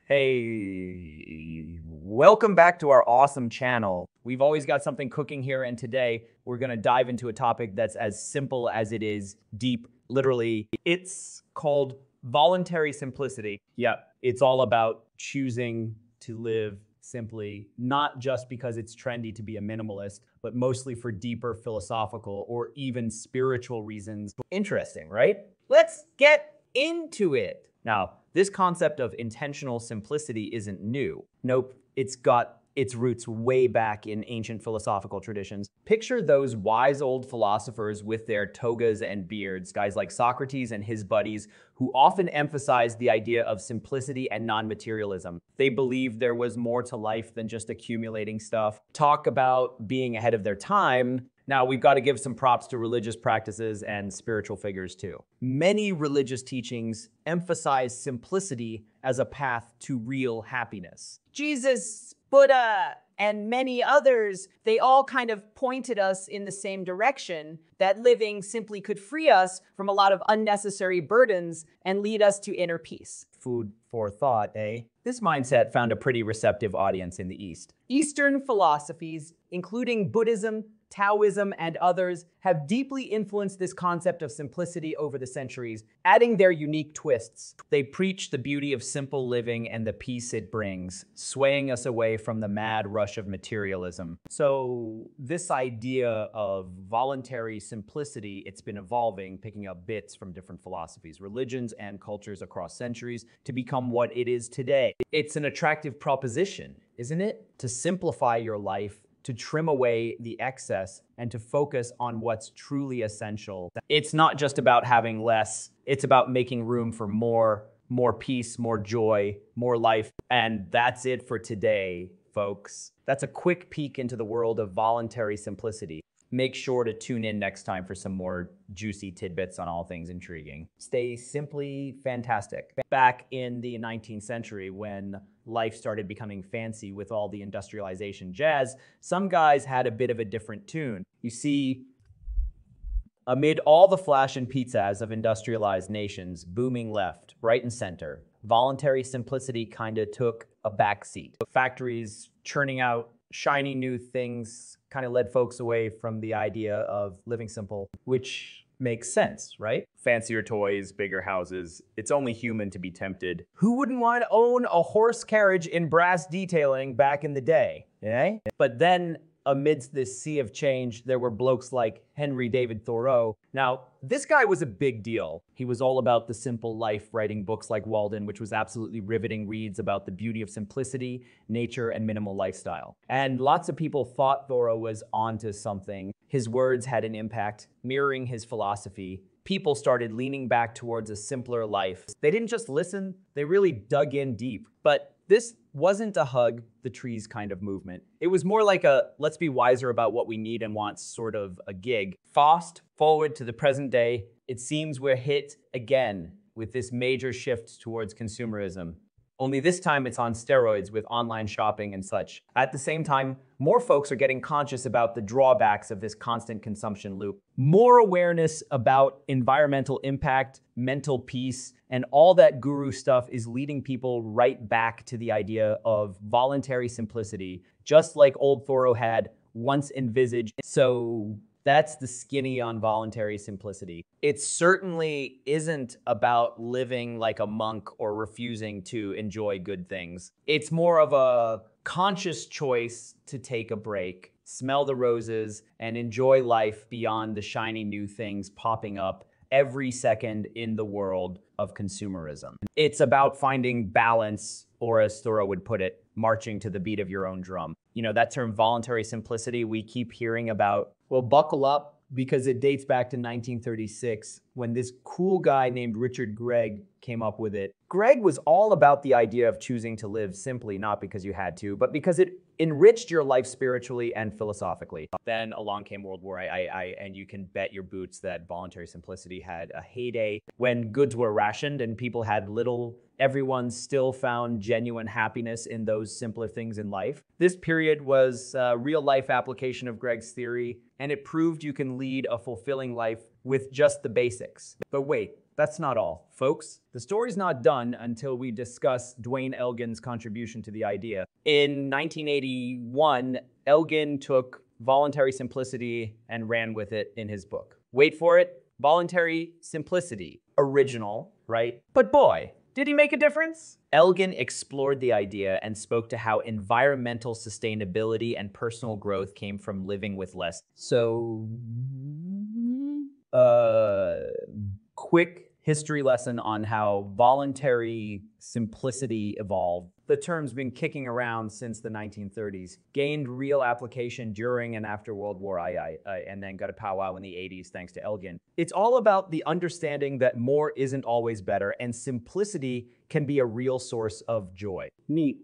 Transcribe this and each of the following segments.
Hey, welcome back to our awesome channel. We've always got something cooking here, and today we're going to dive into a topic that's as simple as it is deep, literally. It's called voluntary simplicity. Yeah, it's all about choosing to live simply, not just because it's trendy to be a minimalist, but mostly for deeper philosophical or even spiritual reasons. Interesting, right? Let's get into it. Now, this concept of intentional simplicity isn't new. Nope, it's got its roots way back in ancient philosophical traditions. Picture those wise old philosophers with their togas and beards, guys like Socrates and his buddies, who often emphasized the idea of simplicity and non-materialism. They believed there was more to life than just accumulating stuff. Talk about being ahead of their time. Now, we've got to give some props to religious practices and spiritual figures too. Many religious teachings emphasize simplicity as a path to real happiness. Jesus, Buddha, and many others, they all kind of pointed us in the same direction, that living simply could free us from a lot of unnecessary burdens and lead us to inner peace. Food for thought, eh? This mindset found a pretty receptive audience in the East. Eastern philosophies, including Buddhism, Taoism, and others, have deeply influenced this concept of simplicity over the centuries, adding their unique twists. They preach the beauty of simple living and the peace it brings, swaying us away from the mad rush of materialism. So this idea of voluntary simplicity, it's been evolving, picking up bits from different philosophies, religions, and cultures across centuries to become what it is today. It's an attractive proposition, isn't it? To simplify your life, to trim away the excess, and to focus on what's truly essential. It's not just about having less, it's about making room for more peace, more joy, more life. And that's it for today, folks. That's a quick peek into the world of voluntary simplicity. Make sure to tune in next time for some more juicy tidbits on all things intriguing. Stay simply fantastic. Back in the 19th century, when life started becoming fancy with all the industrialization jazz, some guys had a bit of a different tune. You see, amid all the flash and pizzazz of industrialized nations booming left, right, and center, voluntary simplicity kind of took a backseat. Factories churning out shiny new things kind of led folks away from the idea of living simple, which makes sense, right? Fancier toys, bigger houses. It's only human to be tempted. Who wouldn't want to own a horse carriage in brass detailing back in the day, eh? But then, amidst this sea of change, there were blokes like Henry David Thoreau. Now, this guy was a big deal. He was all about the simple life, writing books like Walden, which was absolutely riveting reads about the beauty of simplicity, nature, and minimal lifestyle. And lots of people thought Thoreau was onto something. His words had an impact, mirroring his philosophy. People started leaning back towards a simpler life. They didn't just listen, they really dug in deep. But this wasn't a hug the trees kind of movement. It was more like a let's be wiser about what we need and want sort of a gig. Fast forward to the present day, it seems we're hit again with this major shift towards consumerism. Only this time it's on steroids with online shopping and such. At the same time, more folks are getting conscious about the drawbacks of this constant consumption loop. More awareness about environmental impact, mental peace, and all that guru stuff is leading people right back to the idea of voluntary simplicity, just like old Thoreau had once envisaged. So that's the skinny on voluntary simplicity. It certainly isn't about living like a monk or refusing to enjoy good things. It's more of a conscious choice to take a break, smell the roses, and enjoy life beyond the shiny new things popping up every second in the world of consumerism. It's about finding balance, or as Thoreau would put it, marching to the beat of your own drum. You know, that term voluntary simplicity we keep hearing about. Well, buckle up, because it dates back to 1936 when this cool guy named Richard Gregg came up with it. Gregg was all about the idea of choosing to live simply, not because you had to, but because it enriched your life spiritually and philosophically. Then along came World War I, and you can bet your boots that voluntary simplicity had a heyday when goods were rationed and people had little. Everyone still found genuine happiness in those simpler things in life. This period was a real-life application of Gregg's theory, and it proved you can lead a fulfilling life with just the basics. But wait, that's not all, folks. The story's not done until we discuss Dwayne Elgin's contribution to the idea. In 1981, Elgin took voluntary simplicity and ran with it in his book. Wait for it, Voluntary Simplicity. Original, right? But boy, did he make a difference? Elgin explored the idea and spoke to how environmental sustainability and personal growth came from living with less. So, quick history lesson on how voluntary simplicity evolved. The term's been kicking around since the 1930s, gained real application during and after World War II, and then got a powwow in the 80s thanks to Elgin. It's all about the understanding that more isn't always better, and simplicity can be a real source of joy. Neat.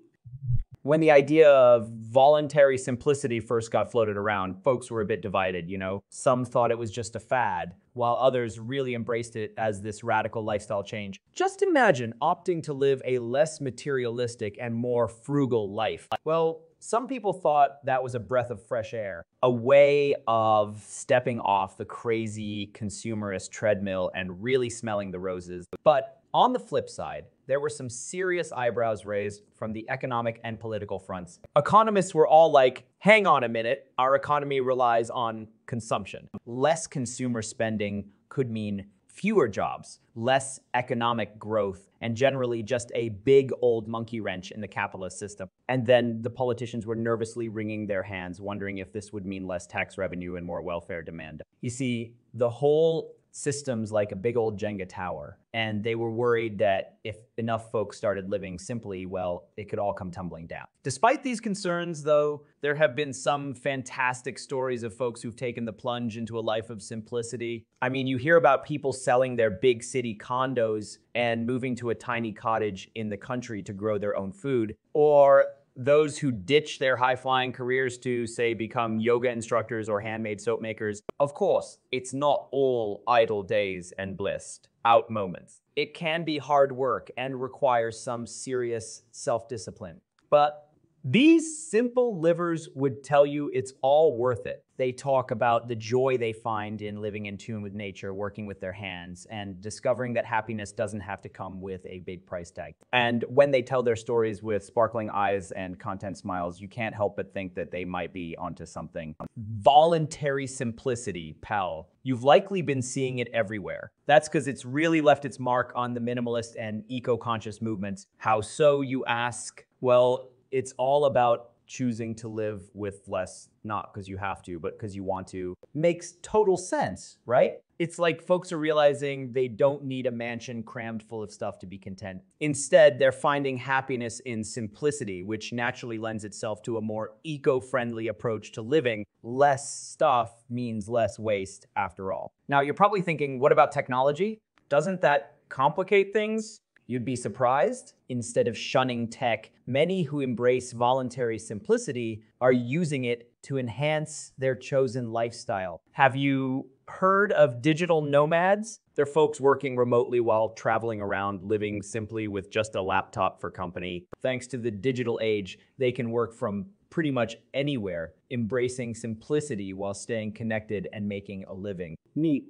When the idea of voluntary simplicity first got floated around, folks were a bit divided, you know? Some thought it was just a fad, while others really embraced it as this radical lifestyle change. Just imagine opting to live a less materialistic and more frugal life. Well, some people thought that was a breath of fresh air, a way of stepping off the crazy consumerist treadmill and really smelling the roses. But on the flip side, there were some serious eyebrows raised from the economic and political fronts. Economists were all like, hang on a minute, our economy relies on consumption. Less consumer spending could mean fewer jobs, less economic growth, and generally just a big old monkey wrench in the capitalist system. And then the politicians were nervously wringing their hands, wondering if this would mean less tax revenue and more welfare demand. You see, the whole system's like a big old Jenga tower, and they were worried that if enough folks started living simply, well, it could all come tumbling down. Despite these concerns, though, there have been some fantastic stories of folks who've taken the plunge into a life of simplicity. I mean, you hear about people selling their big city condos and moving to a tiny cottage in the country to grow their own food, or those who ditch their high-flying careers to, say, become yoga instructors or handmade soap makers. Of course, it's not all idle days and blissed out moments. It can be hard work and requires some serious self-discipline. But these simple livers would tell you it's all worth it. They talk about the joy they find in living in tune with nature, working with their hands, and discovering that happiness doesn't have to come with a big price tag. And when they tell their stories with sparkling eyes and content smiles, you can't help but think that they might be onto something. Voluntary simplicity, pal. You've likely been seeing it everywhere. That's because it's really left its mark on the minimalist and eco-conscious movements. How so, you ask? Well, it's all about choosing to live with less, not because you have to, but because you want to. Makes total sense, right? It's like folks are realizing they don't need a mansion crammed full of stuff to be content. Instead, they're finding happiness in simplicity, which naturally lends itself to a more eco-friendly approach to living. Less stuff means less waste, after all. Now, you're probably thinking, what about technology? Doesn't that complicate things? You'd be surprised. Instead of shunning tech, many who embrace voluntary simplicity are using it to enhance their chosen lifestyle. Have you heard of digital nomads? They're folks working remotely while traveling around, living simply with just a laptop for company. Thanks to the digital age, they can work from pretty much anywhere, embracing simplicity while staying connected and making a living. Neat.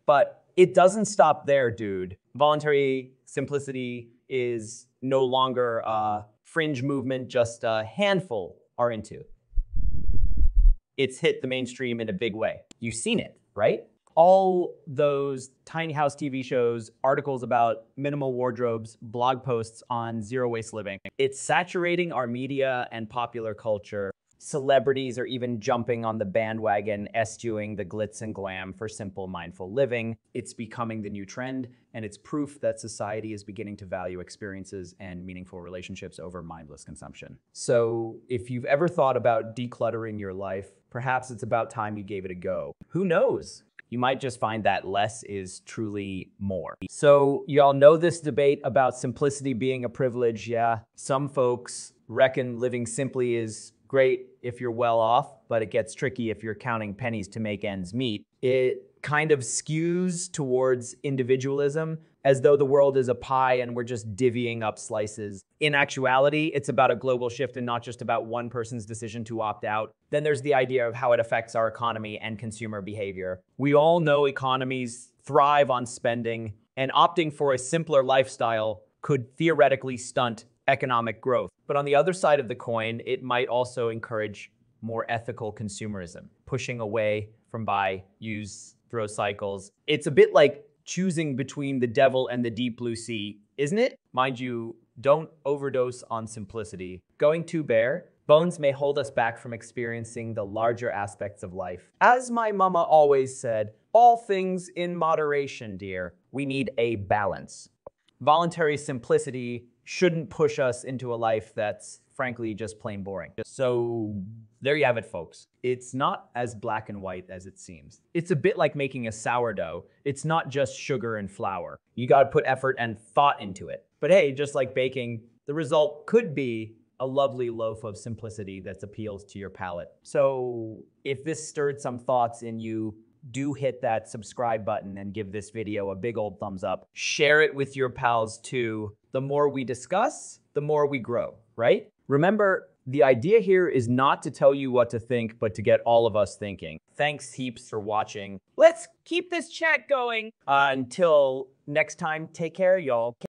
But it doesn't stop there, dude. Voluntary simplicity is no longer a fringe movement just a handful are into. It's hit the mainstream in a big way. You've seen it, right? All those tiny house TV shows, articles about minimal wardrobes, blog posts on zero waste living. It's saturating our media and popular culture. Celebrities are even jumping on the bandwagon, eschewing the glitz and glam for simple, mindful living. It's becoming the new trend, and it's proof that society is beginning to value experiences and meaningful relationships over mindless consumption. So if you've ever thought about decluttering your life, perhaps it's about time you gave it a go. Who knows? You might just find that less is truly more. So y'all know this debate about simplicity being a privilege. Yeah, some folks reckon living simply is great if you're well off, but it gets tricky if you're counting pennies to make ends meet. It kind of skews towards individualism as though the world is a pie and we're just divvying up slices. In actuality, it's about a global shift and not just about one person's decision to opt out. Then there's the idea of how it affects our economy and consumer behavior. We all know economies thrive on spending, and opting for a simpler lifestyle could theoretically stunt economic growth. But on the other side of the coin, it might also encourage more ethical consumerism, pushing away from buy, use, throw cycles. It's a bit like choosing between the devil and the deep blue sea, isn't it? Mind you, don't overdose on simplicity. Going too bare, bones may hold us back from experiencing the larger aspects of life. As my mama always said, all things in moderation, dear. We need a balance. Voluntary simplicity shouldn't push us into a life that's frankly just plain boring. So there you have it, folks. It's not as black and white as it seems. It's a bit like making a sourdough. It's not just sugar and flour. You gotta put effort and thought into it. But hey, just like baking, the result could be a lovely loaf of simplicity that appeals to your palate. So if this stirred some thoughts in you, do hit that subscribe button and give this video a big old thumbs up. Share it with your pals too. The more we discuss, the more we grow, right? Remember, the idea here is not to tell you what to think, but to get all of us thinking. Thanks heaps for watching. Let's keep this chat going. Until next time, take care, y'all.